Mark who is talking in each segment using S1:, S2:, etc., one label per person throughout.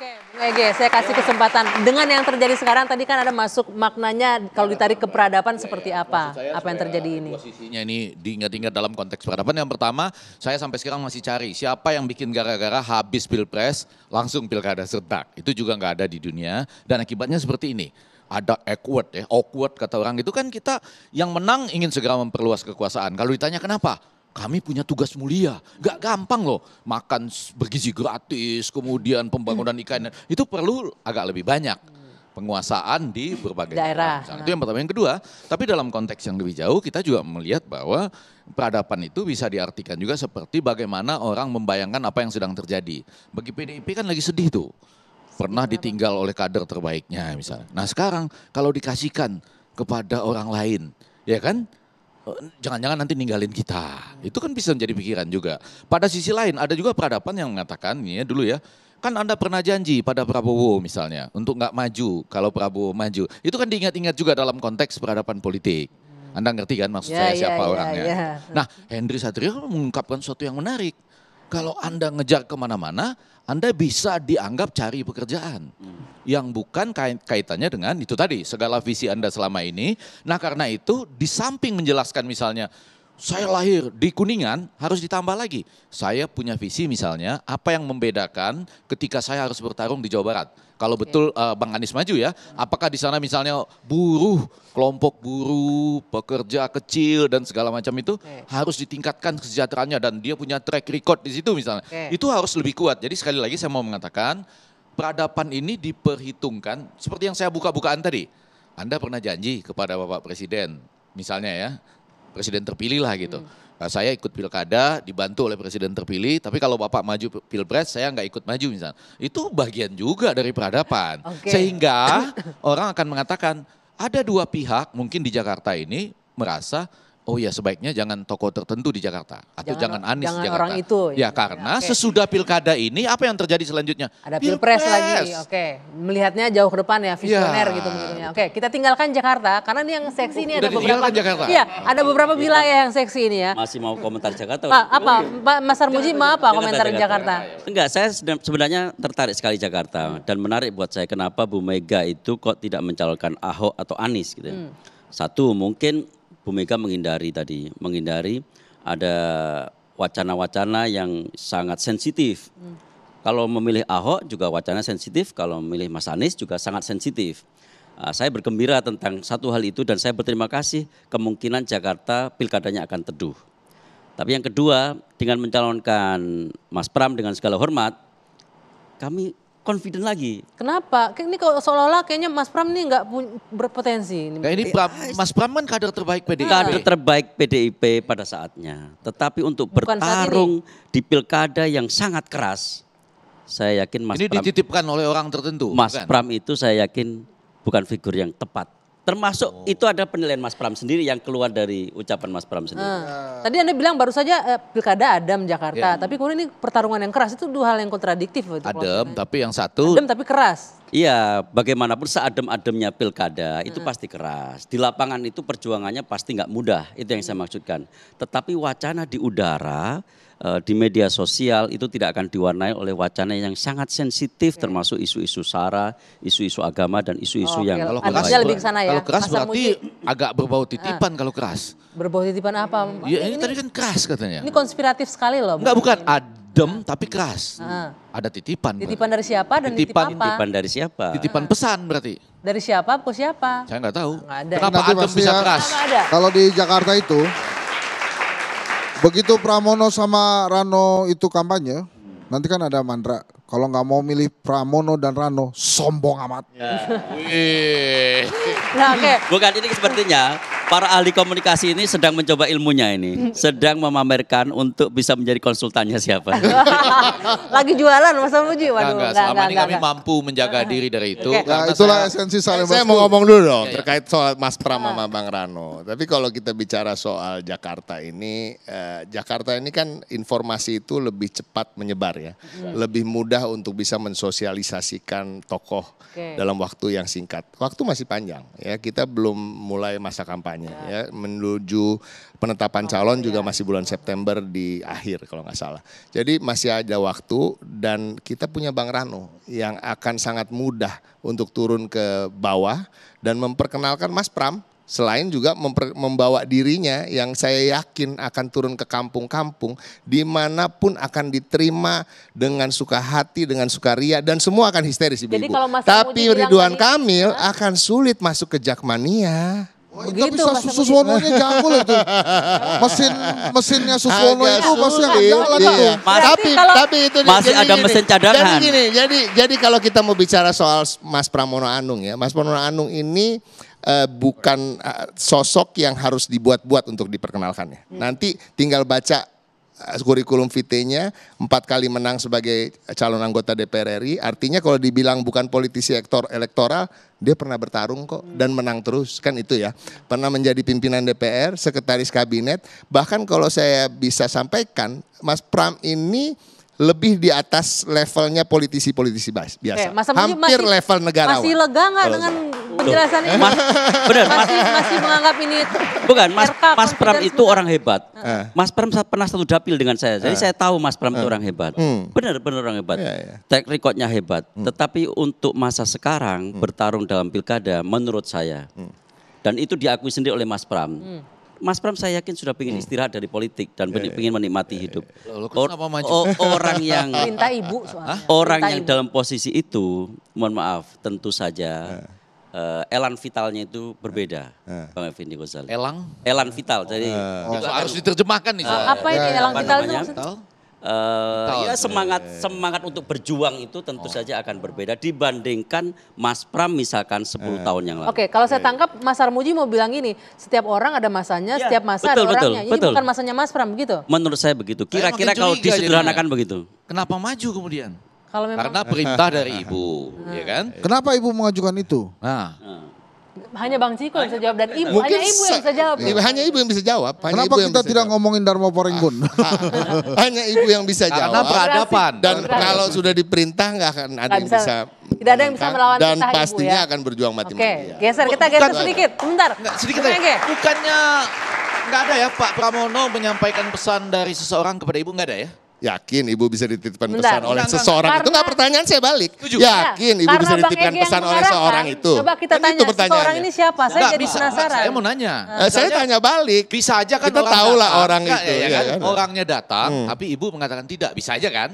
S1: Bung Ege, saya kasih kesempatan. Dengan yang terjadi sekarang tadi kan ada masuk maknanya kalau ditarik ke peradaban seperti apa? Apa yang terjadi ini?
S2: Posisinya ini diingat-ingat dalam konteks peradaban. Yang pertama, saya sampai sekarang masih cari siapa yang bikin gara-gara habis pilpres langsung pilkada serentak. Itu juga nggak ada di dunia dan akibatnya seperti ini. Ada awkward kata orang itu kan kita yang menang ingin segera memperluas kekuasaan. Kalau ditanya kenapa? Kami punya tugas mulia, gak gampang loh makan bergizi gratis, kemudian pembangunan IKN, itu perlu agak lebih banyak penguasaan di berbagai
S1: daerah.
S2: Itu yang pertama. Yang kedua, tapi dalam konteks yang lebih jauh kita juga melihat bahwa peradaban itu bisa diartikan juga seperti bagaimana orang membayangkan apa yang sedang terjadi. Bagi PDIP kan lagi sedih tuh, pernah ditinggal oleh kader terbaiknya misalnya. Nah sekarang kalau dikasihkan kepada orang lain, ya kan? Jangan-jangan nanti ninggalin kita. Itu kan bisa menjadi pikiran juga. Pada sisi lain ada juga peradaban yang mengatakan, ya dulu ya, kan Anda pernah janji pada Prabowo misalnya untuk nggak maju kalau Prabowo maju. Itu kan diingat-ingat juga dalam konteks peradaban politik. Anda ngerti kan maksud saya siapa orangnya. Nah Henry Satrio mengungkapkan sesuatu yang menarik. Kalau Anda ngejar kemana-mana, Anda bisa dianggap cari pekerjaan. Yang bukan kaitannya dengan itu tadi, segala visi Anda selama ini. Nah karena itu di samping menjelaskan misalnya, saya lahir di Kuningan harus ditambah lagi. Saya punya visi misalnya, apa yang membedakan ketika saya harus bertarung di Jawa Barat. Kalau betul Bang Anies maju ya, apakah di sana misalnya buruh, kelompok buruh, pekerja kecil dan segala macam itu harus ditingkatkan kesejahteraannya dan dia punya track record di situ misalnya. Itu harus lebih kuat. Jadi sekali lagi saya mau mengatakan peradaban ini diperhitungkan seperti yang saya buka-bukaan tadi. Anda pernah janji kepada Bapak Presiden misalnya ya, Presiden terpilih lah gitu. Saya ikut pilkada, dibantu oleh presiden terpilih, tapi kalau Bapak maju pilpres, saya nggak ikut maju misalnya. Itu bagian juga dari peradaban. Sehingga orang akan mengatakan, ada dua pihak mungkin di Jakarta ini merasa, oh ya sebaiknya jangan tokoh tertentu di Jakarta. Atau jangan Anies di Jakarta.
S1: Orang itu.
S2: Ya karena sesudah pilkada ini, apa yang terjadi selanjutnya?
S1: Ada pilpres lagi, melihatnya jauh ke depan ya, visioner gitu maksudnya. Kita tinggalkan Jakarta, karena ini yang seksi ini ada beberapa.
S2: Jakarta.
S1: Iya, ada beberapa wilayah yang seksi ini ya.
S3: Masih mau komentar Jakarta?
S1: Pak Mas Armuji mau apa komentar Jakarta?
S3: Enggak, saya sebenarnya tertarik sekali Jakarta. Dan menarik buat saya kenapa Bu Mega itu kok tidak mencalonkan Ahok atau Anies gitu. Satu, mungkin Bu Mega menghindari ada wacana-wacana yang sangat sensitif. Kalau memilih Ahok juga wacana sensitif, kalau memilih Mas Anies juga sangat sensitif. Saya bergembira tentang satu hal itu dan saya berterima kasih kemungkinan Jakarta pilkadanya akan teduh. Tapi yang kedua, dengan mencalonkan Mas Pram dengan segala hormat, kami confident lagi.
S1: Kenapa? Ini kalau seolah-olah kayaknya Mas Pram ini nggak berpotensi.
S2: Nah ini Mas Pram kan kader terbaik PDIP.
S3: Kader terbaik PDIP pada saatnya. Tetapi untuk bertarung di pilkada yang sangat keras, saya yakin Mas Pram.
S2: Ini dititipkan oleh orang tertentu.
S3: Mas Pram itu saya yakin bukan figur yang tepat. Termasuk itu ada penilaian Mas Pram sendiri yang keluar dari ucapan Mas Pram sendiri.
S1: Tadi Anda bilang baru saja pilkada adem Jakarta, tapi kemudian ini pertarungan yang keras itu dua hal yang kontradiktif.
S2: Adem, tapi yang satu.
S1: Adem tapi keras.
S3: Iya, bagaimanapun seadem-ademnya pilkada itu pasti keras. Di lapangan itu perjuangannya pasti nggak mudah, itu yang saya maksudkan. Tetapi wacana di udara, di media sosial itu tidak akan diwarnai oleh wacana yang sangat sensitif termasuk isu-isu SARA, isu-isu agama dan isu-isu yang
S2: kalau keras,
S1: lebih ke sana ya.
S2: Kalau keras berarti agak berbau titipan kalau keras.
S1: Berbau titipan apa?
S2: Ya ini tadi kan keras katanya.
S1: Ini konspiratif sekali loh.
S2: Enggak bukan adem tapi keras. Ada titipan.
S1: Titipan dari siapa dan titipan apa?
S3: Titipan dari siapa?
S2: Titipan pesan berarti.
S1: Dari siapa ke siapa?
S2: Saya nggak tahu.
S1: Nggak ada.
S2: Kenapa adem bisa keras?
S4: Kalau di Jakarta itu, begitu Pramono sama Rano itu kampanye, nanti kan ada mantra. Kalau nggak mau milih Pramono dan Rano, sombong amat.
S1: Nah,
S3: Bukan, ini sepertinya para ahli komunikasi ini sedang mencoba ilmunya ini. Sedang memamerkan untuk bisa menjadi konsultannya siapa.
S1: Lagi jualan Mas Armuji.
S2: Waduh, selama ini kami mampu menjaga diri dari itu.
S4: Nah, itulah esensi saling.
S5: Saya mau ngomong dulu dong terkait soal Mas Pram sama Bang Rano. Tapi kalau kita bicara soal Jakarta ini kan informasi itu lebih cepat menyebar ya. Lebih mudah untuk bisa mensosialisasikan tokoh dalam waktu yang singkat. Waktu masih panjang ya, kita belum mulai masa kampanye. kampanye ya, menuju penetapan calon juga masih bulan September di akhir kalau nggak salah. Jadi masih ada waktu dan kita punya Bang Rano yang akan sangat mudah untuk turun ke bawah dan memperkenalkan Mas Pram. Selain juga membawa dirinya yang saya yakin akan turun ke kampung-kampung dimanapun akan diterima dengan suka hati, dengan sukaria dan semua akan histeris ibu-ibu.
S1: Jadi kalau Mas
S5: Tapi
S1: Muji bilang
S5: Ridwan
S1: tadi,
S5: Kamil akan sulit masuk ke Jakmania.
S1: Begitu,
S4: tapi
S1: Mas
S4: Suswononya jago loh itu. Mesinnya Suswono
S5: Agak
S4: itu pasti akan
S5: sulit,
S4: jalan
S5: iya.
S4: tuh.
S1: Berarti kalau-
S5: Tapi itu
S3: Masih ada mesin cadangan.
S5: Jadi kalau kita mau bicara soal Mas Pramono Anung ya, Mas Pramono Anung ini bukan sosok yang harus dibuat-buat untuk diperkenalkannya. Nanti tinggal baca kurikulum vitae-nya 4 kali menang sebagai calon anggota DPR RI. Artinya kalau dibilang bukan politisi elektoral, dia pernah bertarung kok dan menang terus kan itu ya. Pernah menjadi pimpinan DPR, sekretaris kabinet. Bahkan kalau saya bisa sampaikan, Mas Pram ini lebih di atas levelnya politisi-politisi biasa.
S1: Oke, Mas Muji
S5: Hampir level negarawan.
S1: Masih lega nggak dengan penjelasan ini?
S3: Benar, Mas.
S1: Masih menganggap ini
S3: Bukan, Mas
S1: RK
S3: Mas Pram
S1: confidence
S3: itu
S1: bukan?
S3: orang hebat. Mas Pram pernah satu dapil dengan saya, jadi saya tahu Mas Pram itu orang hebat. Benar orang hebat.
S5: Iya, iya.
S3: Track recordnya hebat. Tetapi untuk masa sekarang bertarung dalam pilkada, menurut saya, dan itu diakui sendiri oleh Mas Pram. Mas Pram saya yakin sudah ingin istirahat dari politik dan ingin menikmati hidup.
S2: Loh, kenapa maju?
S3: Orang yang
S1: Perintah ibu soalnya.
S3: orang
S1: Perintah
S3: yang
S1: ibu.
S3: dalam posisi itu, mohon maaf, tentu saja elan vitalnya itu berbeda, Bang Effendi Ghazali.
S2: Elang?
S3: Elan vital, jadi
S2: Itu harus diterjemahkan nih.
S1: Apa ini elang
S3: apa
S1: vital itu
S3: namanya?
S1: maksudnya?
S3: Ya semangat untuk berjuang itu tentu saja akan berbeda dibandingkan Mas Pram misalkan 10 tahun yang lalu.
S1: Oke, kalau saya tangkap Mas Armuji mau bilang gini, setiap orang ada masanya,
S3: Ya,
S1: setiap masa
S3: betul,
S1: ada
S3: betul,
S1: orangnya. Ini
S3: betul.
S1: bukan masanya Mas Pram begitu.
S3: Menurut saya begitu.
S2: Saya
S3: Kira-kira
S2: makin
S3: kalau
S2: curiga
S3: disederhanakan
S2: jadinya.
S3: begitu.
S2: Kenapa maju kemudian?
S1: Kalau memang
S2: Karena perintah dari ibu, ya kan?
S4: Kenapa ibu mengajukan itu?
S2: Nah,
S1: hanya Bang Ciko yang bisa jawab dan ibu,
S5: Mungkin
S1: hanya ibu yang bisa jawab.
S5: Hanya ibu yang bisa jawab. Hanya
S4: Kenapa
S5: ibu yang
S4: kita
S5: bisa
S4: tidak
S5: jawab.
S4: ngomongin Dharma Porengbun?
S5: Hanya ibu yang bisa
S2: karena
S5: jawab.
S2: peradaban.
S5: Dan kalau sudah diperintah nggak akan ada yang bisa.
S1: Tidak ada yang bisa melawan
S5: dan
S1: perintah ibu
S5: pastinya
S1: ya.
S5: akan berjuang
S1: Oke,
S5: mati-matian.
S1: geser kita geser sedikit. Sebentar.
S2: Enggak, sedikit
S1: Oke.
S2: aja. Bukannya nggak ada ya Pak Pramono menyampaikan pesan dari seseorang kepada ibu, nggak ada ya?
S5: Yakin ibu bisa dititipkan
S1: Bentar.
S5: pesan oleh
S2: Enggak,
S5: seseorang itu
S1: Karena-
S5: nggak pertanyaan saya balik.
S2: Setuju.
S5: Yakin ibu
S1: Karena
S5: bisa
S1: Bang
S5: dititipkan
S1: Ege yang
S5: pesan oleh
S1: mengarahkan,
S5: seorang itu.
S1: Coba kita
S5: Kan
S1: tanya,
S5: itu
S1: seseorang
S5: pertanyaannya.
S1: ini siapa? Saya
S2: Nggak,
S1: jadi
S2: bisa.
S1: penasaran.
S2: Saya mau nanya.
S5: Saya
S2: Misalnya,
S5: tanya balik.
S2: bisa aja kan
S5: Kita
S2: orang
S5: tahu lah
S2: datang,
S5: orang
S2: enggak,
S5: itu,
S2: ya
S5: ya
S2: kan?
S5: kan?
S2: Orangnya datang, tapi ibu mengatakan tidak. Bisa aja kan?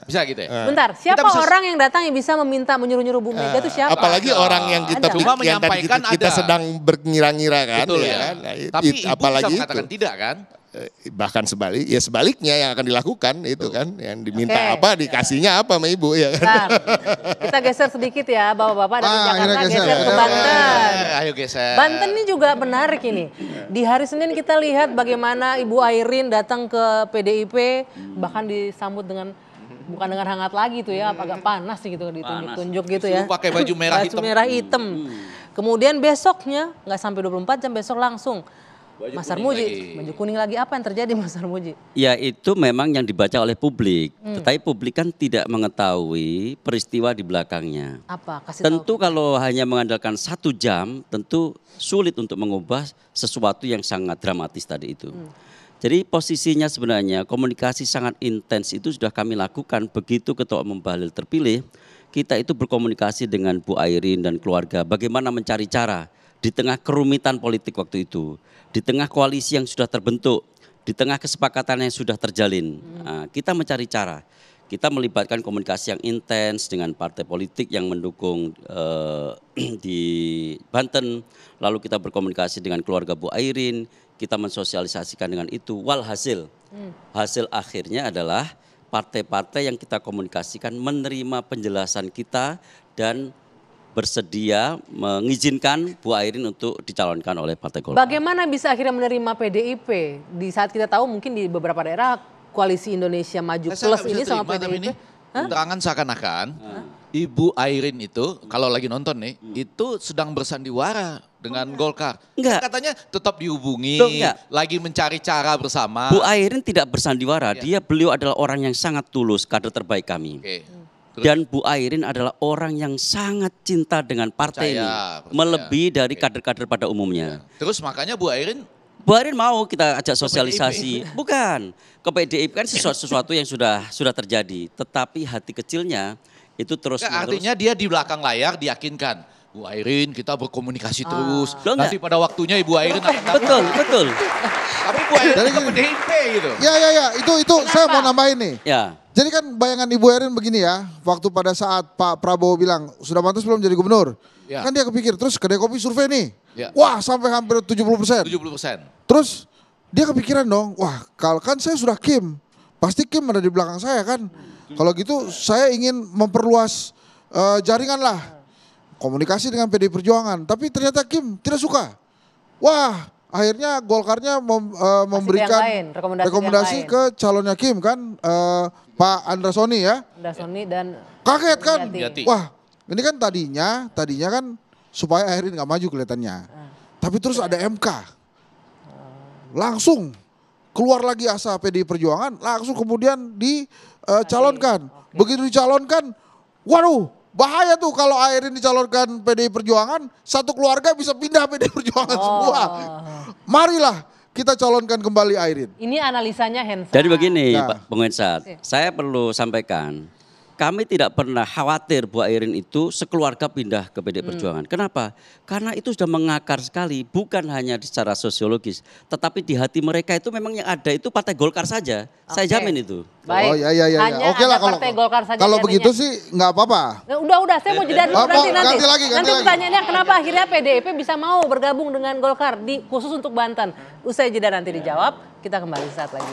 S2: Bisa gitu ya?
S1: Bentar, siapa
S2: Kita bisa-
S1: orang yang datang yang bisa meminta menyuruh-nyuruh Bu Mega itu siapa?
S5: Apalagi orang yang kita
S2: Ada. Cuma
S5: yang tadi
S2: menyampaikan
S5: kita
S2: ada.
S5: sedang berngira-ngira kan.
S2: Betul
S5: ya
S2: ya.
S5: kan? Nah,
S2: Tapi ibu
S5: apalagi
S2: bisa
S5: itu.
S2: mengatakan tidak kan?
S5: Bahkan sebaliknya yang akan dilakukan itu kan, yang diminta
S1: Oke.
S5: apa dikasihnya apa sama ibu ya kan.
S1: Bentar, kita geser sedikit ya Bapak-bapak dari Jakarta
S4: akhirnya
S1: geser
S4: geser.
S1: ke Banten.
S2: Ayo geser.
S1: Banten ini juga menarik ini. Di hari Senin kita lihat bagaimana Ibu Airin datang ke PDIP bahkan disambut dengan bukan dengan hangat lagi tuh ya, agak panas sih gitu ditunjuk-tunjuk gitu ya.
S2: Disuruh pakai baju merah hitam.
S1: Baju merah hitam. Kemudian besoknya nggak sampai 24 jam besok langsung Mas Armuji, baju kuning lagi, apa yang terjadi Mas Armuji?
S3: Ya itu memang yang dibaca oleh publik. Tetapi publik kan tidak mengetahui peristiwa di belakangnya.
S1: Apa? Kasih
S3: Tentu
S1: tahu.
S3: kalau hanya mengandalkan 1 jam, tentu sulit untuk mengubah sesuatu yang sangat dramatis tadi itu. Jadi posisinya sebenarnya komunikasi sangat intens itu sudah kami lakukan begitu Ketua Umum Bahlil terpilih. Kita itu berkomunikasi dengan Bu Airin dan keluarga bagaimana mencari cara di tengah kerumitan politik waktu itu. Di tengah koalisi yang sudah terbentuk, di tengah kesepakatan yang sudah terjalin. Nah, kita mencari cara. Kita melibatkan komunikasi yang intens dengan partai politik yang mendukung di Banten. Lalu kita berkomunikasi dengan keluarga Bu Airin, kita mensosialisasikan dengan itu. Walhasil, hasil akhirnya adalah partai-partai yang kita komunikasikan menerima penjelasan kita dan bersedia mengizinkan Bu Airin untuk dicalonkan oleh Partai Golkar.
S1: Bagaimana bisa akhirnya menerima PDIP di saat kita tahu mungkin di beberapa daerah koalisi Indonesia Maju
S2: Saya
S1: Plus
S2: nggak bisa
S1: ini sama
S2: terima, tapi ini
S1: PDIP?
S2: terangan seakan-akan Ibu Airin itu kalau lagi nonton nih itu sedang bersandiwara dengan Golkar.
S3: Enggak.
S2: Katanya tetap dihubungi,
S3: Tuh, enggak.
S2: lagi mencari cara bersama.
S3: Bu Airin tidak bersandiwara, beliau adalah orang yang sangat tulus, kader terbaik kami.
S2: Oke.
S3: Dan Bu Airin adalah orang yang sangat cinta dengan partai ini.
S2: Percaya.
S3: Melebihi dari kader-kader pada umumnya.
S2: Terus makanya Bu Airin
S3: Bu Airin mau kita ajak sosialisasi. Bukan, ke PDIP kan sesuatu yang sudah terjadi. Tetapi hati kecilnya itu terus
S2: artinya dia di belakang layar diyakinkan. Bu Airin kita berkomunikasi terus.
S3: Loh,
S2: Nanti pada waktunya Ibu Airin akan datang.
S3: Betul.
S2: Tapi Bu Airin ke PDIP gitu.
S4: Ya, itu saya mau nambahin nih.
S3: Ya.
S4: Jadi kan bayangan Ibu Erin begini ya, waktu pada saat Pak Prabowo bilang, sudah pantas belum jadi gubernur?
S2: Ya.
S4: Kan dia kepikir, terus Kedai Kopi survei nih,
S2: Ya.
S4: wah sampai hampir 70%.
S2: 70%.
S4: Terus dia kepikiran dong, wah kalau kan saya sudah Kim, pasti Kim ada di belakang saya kan. Kalau gitu saya ingin memperluas jaringan lah, komunikasi dengan PDI Perjuangan. Tapi ternyata Kim tidak suka. Wah akhirnya Golkarnya memberikan
S1: lain,
S4: rekomendasi
S1: yang lain.
S4: ke calonnya Kim kan, Pak Andrasoni ya.
S1: Andrasoni dan
S4: Kaget kan?
S2: Yati.
S4: Wah, ini kan tadinya kan supaya Airin nggak maju kelihatannya. Tapi terus ada MK. Langsung keluar lagi asa PDI Perjuangan, langsung kemudian dicalonkan. Begitu dicalonkan, waduh, bahaya tuh kalau Airin dicalonkan PDI Perjuangan, satu keluarga bisa pindah PDI Perjuangan semua. Marilah kita calonkan kembali Airin.
S1: Ini analisanya Hensa.
S3: Jadi begini
S4: Ya.
S3: Pak Penguensat, saya perlu sampaikan. Kami tidak pernah khawatir Bu Airin itu sekeluarga pindah ke PDI Perjuangan. Kenapa? Karena itu sudah mengakar sekali, bukan hanya secara sosiologis, tetapi di hati mereka itu memang yang ada itu Partai Golkar saja. Saya jamin itu.
S1: Baik.
S4: Oh iya.
S1: Hanya
S4: Oke
S1: ada
S4: lah kalau
S1: Partai Golkar saja
S4: kalau
S1: jadinya.
S4: begitu sih nggak apa-apa.
S1: Nah, udah, saya mau jeda dulu
S4: Oh,
S1: nanti.
S4: ganti lagi.
S1: Nanti pertanyaannya kenapa akhirnya PDIP bisa mau bergabung dengan Golkar khusus untuk Banten. Usai jeda nanti dijawab, kita kembali saat lagi.